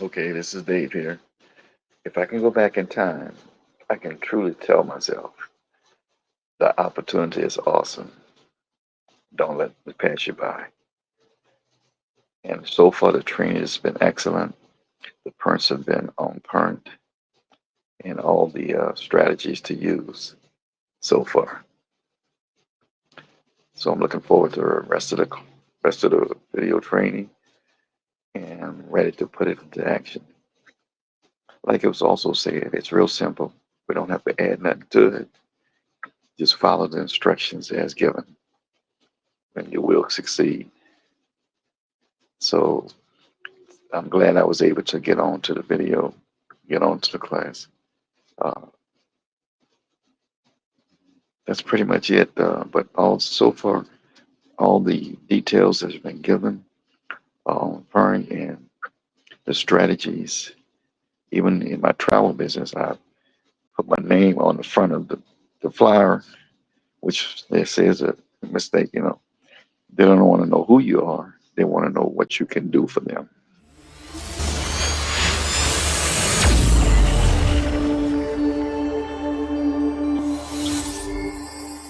Okay, this is Dave here. If I can go back in time, I can truly tell myself the opportunity is awesome. Don't let it pass you by. And so far, the training has been excellent. The parents have been on point, and all the strategies to use so far. So I'm looking forward to the rest of the video training and ready to put it into action. Like it was also said, it's real simple. We don't have to add nothing to it. Just follow the instructions as given, and you will succeed. So I'm glad I was able to get on to the video, get on to the class. Uh, that's pretty much it. But all so far, all the details that have been given on Fern and the strategies, even in my travel business, I put my name on the front of the flyer, which they say is a mistake. They don't want to know who you are. They want to know what you can do for them.